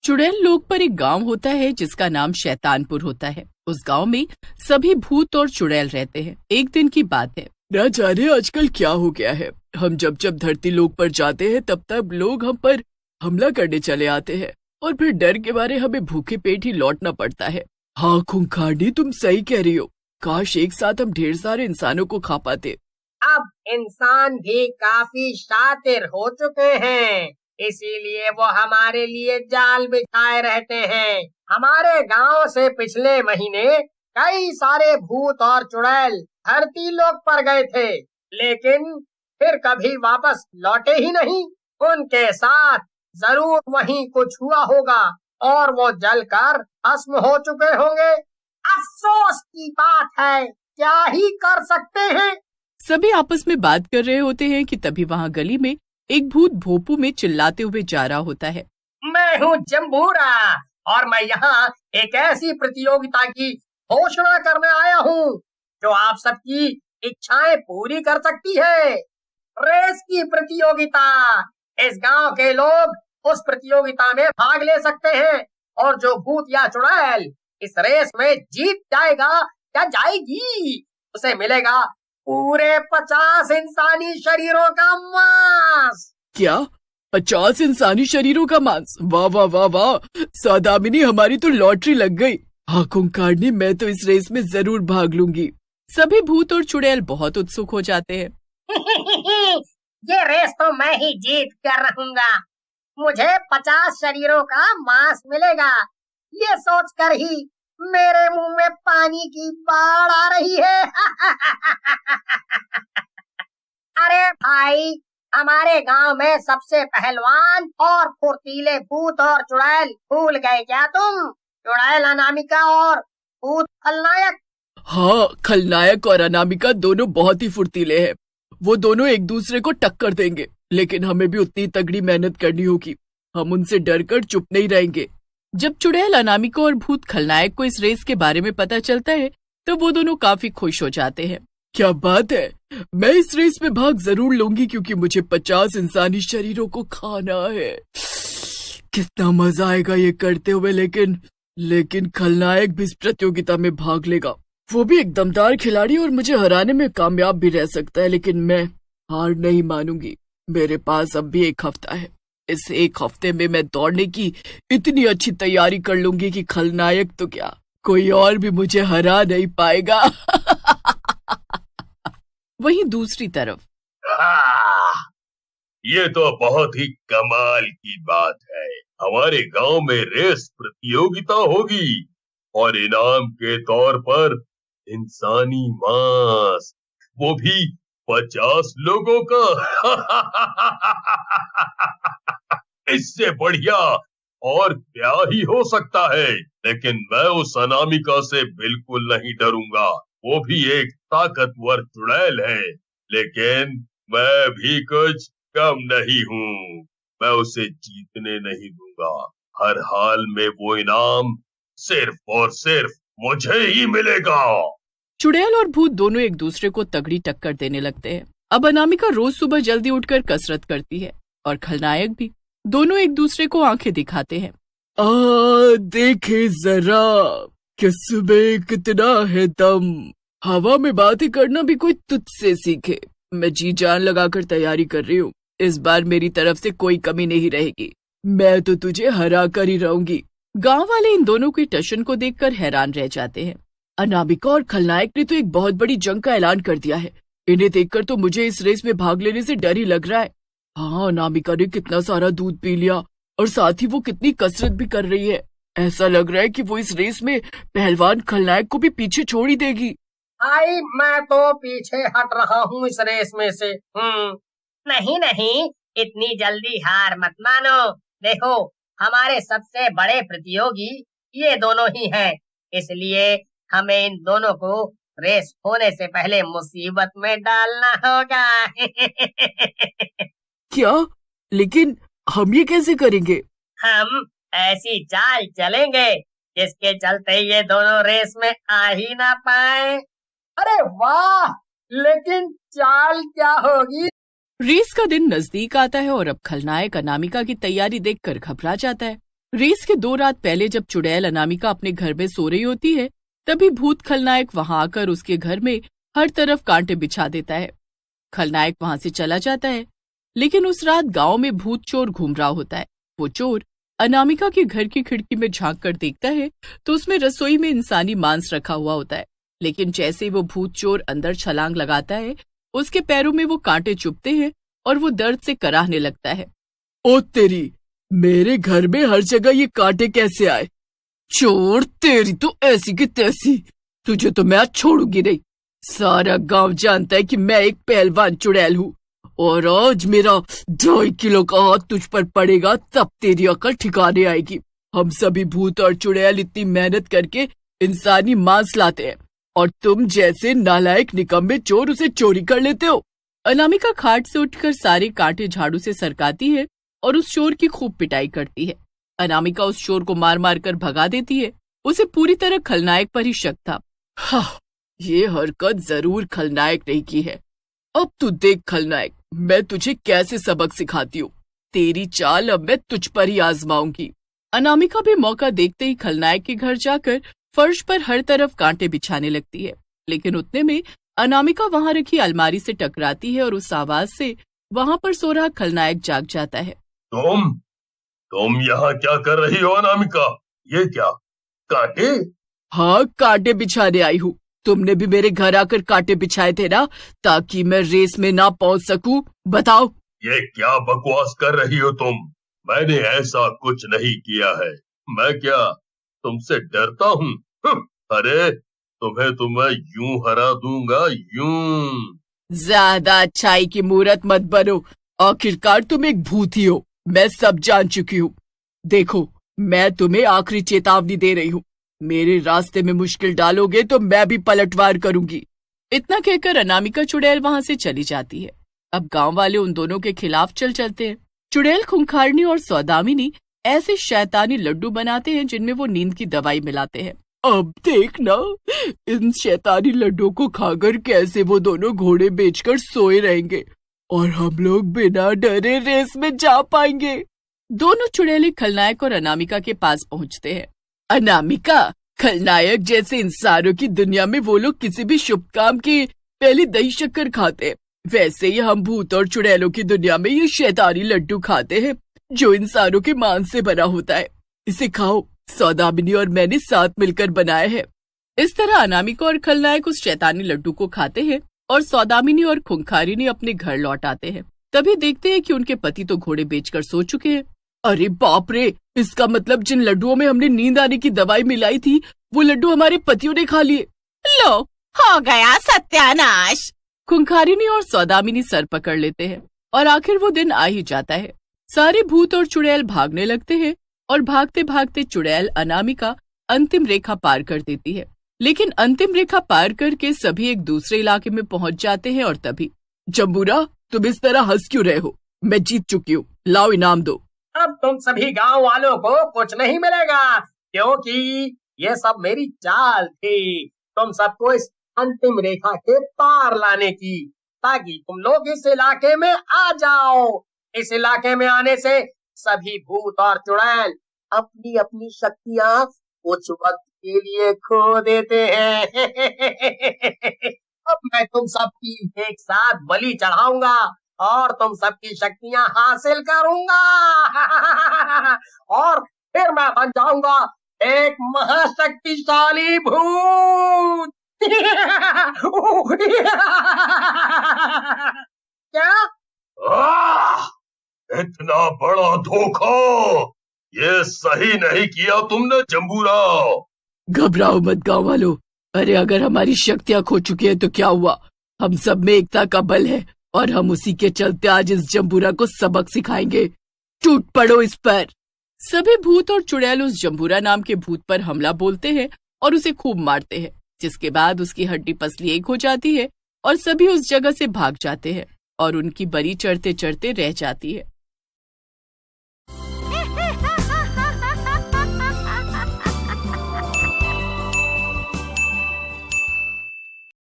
चुड़ैल लोक पर एक गांव होता है जिसका नाम शैतानपुर होता है। उस गांव में सभी भूत और चुड़ैल रहते हैं। एक दिन की बात है, न जाने आजकल क्या हो गया है, हम जब जब धरती लोक पर जाते हैं तब तब लोग हम पर हमला करने चले आते हैं और फिर डर के मारे हमें भूखे पेट ही लौटना पड़ता है। हाँ खूंखार, तुम सही कह रही हो। काश एक साथ हम ढेर सारे इंसानों को खा पाते। अब इंसान भी काफी शातिर हो चुके हैं, इसीलिए वो हमारे लिए जाल बिछाए रहते हैं। हमारे गांव से पिछले महीने कई सारे भूत और चुड़ैल धरती लोक पर गए थे, लेकिन फिर कभी वापस लौटे ही नहीं। उनके साथ जरूर वहीं कुछ हुआ होगा और वो जलकर भस्म हो चुके होंगे। अफसोस की बात है, क्या ही कर सकते हैं। सभी आपस में बात कर रहे होते हैं कि तभी वहाँ गली में एक भूत भोपू में चिल्लाते हुए जा रहा होता है। मैं हूँ जम्बूरा और मैं यहाँ एक ऐसी प्रतियोगिता की घोषणा करने आया हूँ जो आप सबकी इच्छाएं पूरी कर सकती है। रेस की प्रतियोगिता। इस गांव के लोग उस प्रतियोगिता में भाग ले सकते हैं और जो भूत या चुड़ैल इस रेस में जीत जाएगा या जाएगी, उसे मिलेगा पूरे 50 इंसानी शरीरों का मांस। क्या 50 इंसानी शरीरों का मांस? वाह वाह वाह वाह सौदामिनी, हमारी तो लॉटरी लग गई। हाँ खूंखार, मैं तो इस रेस में जरूर भाग लूंगी। सभी भूत और चुड़ैल बहुत उत्सुक हो जाते हैं। ये रेस तो मैं ही जीत कर रहूंगा, मुझे 50 शरीरों का मांस मिलेगा। ये सोचकर ही मेरे मुंह में पानी की बाढ़ आ रही है। अरे भाई, हमारे गांव में सबसे पहलवान और फुर्तीले भूत और चुड़ैल भूल गए क्या तुम? चुड़ैल अनामिका और भूत खलनायक। हाँ, खलनायक और अनामिका दोनों बहुत ही फुर्तीले हैं। वो दोनों एक दूसरे को टक्कर देंगे, लेकिन हमें भी उतनी तगड़ी मेहनत करनी होगी। हम उनसे डरकर चुप नहीं रहेंगे। जब चुड़ैल अनामिका और भूत खलनायक को इस रेस के बारे में पता चलता है तो वो दोनों काफी खुश हो जाते हैं। क्या बात है, मैं इस रेस में भाग जरूर लूंगी क्योंकि मुझे 50 इंसानी शरीरों को खाना है। कितना मजा आएगा ये करते हुए। लेकिन खलनायक भी इस प्रतियोगिता में भाग लेगा। वो भी एक दमदार खिलाड़ी और मुझे हराने में कामयाब भी रह सकता है, लेकिन मैं हार नहीं मानूंगी। मेरे पास अब भी एक हफ्ता है। इस एक हफ्ते में मैं दौड़ने की इतनी अच्छी तैयारी कर लूंगी कि खलनायक तो क्या, कोई और भी मुझे हरा नहीं पाएगा। वहीं दूसरी तरफ, ये तो बहुत ही कमाल की बात है। हमारे गांव में रेस प्रतियोगिता होगी और इनाम के तौर पर इंसानी मांस, वो भी 50 लोगों का। इससे बढ़िया और क्या ही हो सकता है। लेकिन मैं उस अनामिका से बिल्कुल नहीं डरूंगा। वो भी एक ताकतवर चुड़ैल है, लेकिन मैं भी कुछ कम नहीं हूँ। मैं उसे जीतने नहीं दूंगा। हर हाल में वो इनाम सिर्फ और सिर्फ मुझे ही मिलेगा। चुड़ैल और भूत दोनों एक दूसरे को तगड़ी टक्कर देने लगते हैं। अब अनामिका रोज सुबह जल्दी उठकर कसरत करती है और खलनायक भी। दोनों एक दूसरे को आंखें दिखाते हैं। देखे जरा किसमें कितना है दम। हवा में बातें करना भी कोई तुझसे सीखे। मैं जी जान लगाकर तैयारी कर रही हूँ। इस बार मेरी तरफ से कोई कमी नहीं रहेगी। मैं तो तुझे हरा कर ही रहूंगी। गांव वाले इन दोनों के टशन को देखकर हैरान रह जाते हैं। अनामिका और खलनायक ने तो एक बहुत बड़ी जंग का ऐलान कर दिया है। इन्हें देखकर तो मुझे इस रेस में भाग लेने से डर ही लग रहा है। हाँ, अनामिका ने कितना सारा दूध पी लिया और साथ ही वो कितनी कसरत भी कर रही है। ऐसा लग रहा है कि वो इस रेस में पहलवान खलनायक को भी पीछे छोड़ ही देगी। भाई, मैं तो पीछे हट रहा हूँ इस रेस में से। नहीं, इतनी जल्दी हार मत मानो। देखो, हमारे सबसे बड़े प्रतियोगी ये दोनों ही हैं, इसलिए हमें इन दोनों को रेस होने से पहले मुसीबत में डालना होगा। क्या? लेकिन हम ये कैसे करेंगे? हम ऐसी चाल चलेंगे जिसके चलते ये दोनों रेस में आ ही ना पाए। अरे वाह, लेकिन चाल क्या होगी? रेस का दिन नजदीक आता है और अब खलनायक अनामिका की तैयारी देखकर घबरा जाता है। रेस के 2 रात पहले जब चुड़ैल अनामिका अपने घर में सो रही होती है, तभी भूत खलनायक वहां आकर उसके घर में हर तरफ कांटे बिछा देता है। खलनायक वहां से चला जाता है, लेकिन उस रात गांव में भूत चोर घूम रहा होता है। वो चोर अनामिका के घर की खिड़की में झांक कर देखता है तो उसमें रसोई में इंसानी मांस रखा हुआ होता है। लेकिन जैसे ही वो भूत चोर अंदर छलांग लगाता है, उसके पैरों में वो कांटे चुभते हैं और वो दर्द से कराहने लगता है। ओ तेरी, मेरे घर में हर जगह ये कांटे कैसे आए? चोर, तेरी तो ऐसी की तैसी, तुझे तो मैं आज छोड़ूंगी नहीं। सारा गांव जानता है कि मैं एक पहलवान चुड़ैल हूँ, और आज मेरा 2.5 किलो का हाथ तुझ पर पड़ेगा, तब तेरी अकल ठिकाने आएगी। हम सभी भूत और चुड़ैल इतनी मेहनत करके इंसानी मांस लाते हैं, और तुम जैसे नालायक निकम्मे चोर उसे चोरी कर लेते हो। अनामिका खाट से उठकर सारे कांटे झाड़ू से सरकाती है और उस चोर की खूब पिटाई करती है। अनामिका उस चोर को मार मार कर भगा देती है। उसे पूरी तरह खलनायक पर ही शक था। हाँ, ये हरकत जरूर खलनायक ने की है। अब तू देख खलनायक, मैं तुझे कैसे सबक सिखाती हूँ। तेरी चाल अब मैं तुझ पर ही आजमाऊंगी। अनामिका भी मौका देखते ही खलनायक के घर जाकर फर्श पर हर तरफ कांटे बिछाने लगती है। लेकिन उतने में अनामिका वहां रखी अलमारी से टकराती है और उस आवाज से वहां पर सो रहा खलनायक जाग जाता है। तुम यहाँ क्या कर रही हो अनामिका? ये क्या कांटे? हाँ, कांटे बिछाने आई हूँ। तुमने भी मेरे घर आकर कांटे बिछाए थे ना, ताकि मैं रेस में ना पहुँच सकूं। बताओ, ये क्या बकवास कर रही हो तुम? मैंने ऐसा कुछ नहीं किया है। मैं क्या तुमसे डरता हूँ? अरे तुम्हें यूं हरा दूंगा, यूं। ज्यादा अच्छाई की मूरत मत बनो। आखिरकार तुम एक भूत ही हो, मैं सब जान चुकी हूँ। देखो, मैं तुम्हें आखिरी चेतावनी दे रही हूँ। मेरे रास्ते में मुश्किल डालोगे तो मैं भी पलटवार करूंगी। इतना कहकर अनामिका चुड़ैल वहां से चली जाती है। अब गांव वाले उन दोनों के खिलाफ चल चलते हैं। चुड़ैल खूंखारनी और सौदामिनी ऐसे शैतानी लड्डू बनाते हैं जिनमें वो नींद की दवाई मिलाते हैं। अब देखना, इन शैतानी लड्डू को खाकर कैसे वो दोनों घोड़े बेचकर सोए रहेंगे, और हम लोग बिना डरे रेस में जा पाएंगे। दोनों चुड़ैले खलनायक और अनामिका के पास पहुंचते हैं। अनामिका, खलनायक जैसे इंसानों की दुनिया में वो लोग किसी भी शुभ काम के पहले दही शक्कर खाते हैं, वैसे ही हम भूत और चुड़ैलों की दुनिया में ये शैतानी लड्डू खाते हैं जो इंसानों के मांस से बना होता है। इसे खाओ, सौदामिनी और मैंने साथ मिलकर बनाया है। इस तरह अनामिका और खलनायक उस शैतानी लड्डू को खाते हैं और सौदामिनी और खूंखारिनी अपने घर लौट आते हैं। तभी देखते हैं कि उनके पति तो घोड़े बेचकर सो चुके हैं। अरे बाप रे, इसका मतलब जिन लड्डुओं में हमने नींद आने की दवाई मिलाई थी, वो लड्डू हमारे पतियों ने खा लिए। लो, हो गया सत्यानाश। खूंखारिनी और सौदामिनी सर पकड़ लेते हैं और आखिर वो दिन आ ही जाता है। सारे भूत और चुड़ैल भागने लगते हैं और भागते भागते चुड़ैल अनामिका अंतिम रेखा पार कर देती है। लेकिन अंतिम रेखा पार करके सभी एक दूसरे इलाके में पहुंच जाते हैं और तभी, जम्बूरा, तुम इस तरह हंस क्यों रहे हो? मैं जीत चुकी हूँ, लाओ इनाम दो। अब तुम सभी गांव वालों को कुछ नहीं मिलेगा, क्योंकि ये सब मेरी चाल थी। तुम सबको इस अंतिम रेखा के पार लाने की, ताकि तुम लोग इस इलाके में आ जाओ। इस इलाके में आने से सभी भूत और चुड़ैल अपनी अपनी शक्तियां कुछ वक्त के लिए खो देते हैं। अब मैं तुम सबकी एक साथ बलि चढ़ाऊंगा और तुम सबकी शक्तियां हासिल करूंगा। और फिर मैं बन जाऊंगा एक महाशक्तिशाली भूत। क्या? इतना बड़ा धोखा! ये सही नहीं किया तुमने जम्बूरा। घबराओ मत गाँव वालों। अरे अगर हमारी शक्तियां खो चुकी है तो क्या हुआ? हम सब में एकता का बल है और हम उसी के चलते आज इस जम्बूरा को सबक सिखाएंगे। टूट पड़ो इस पर। सभी भूत और चुड़ैल उस जम्बूरा नाम के भूत पर हमला बोलते हैं और उसे खूब मारते हैं, जिसके बाद उसकी हड्डी पसली एक हो जाती है और सभी उस जगह से भाग जाते हैं और उनकी बलि चढ़ते चढ़ते रह जाती है।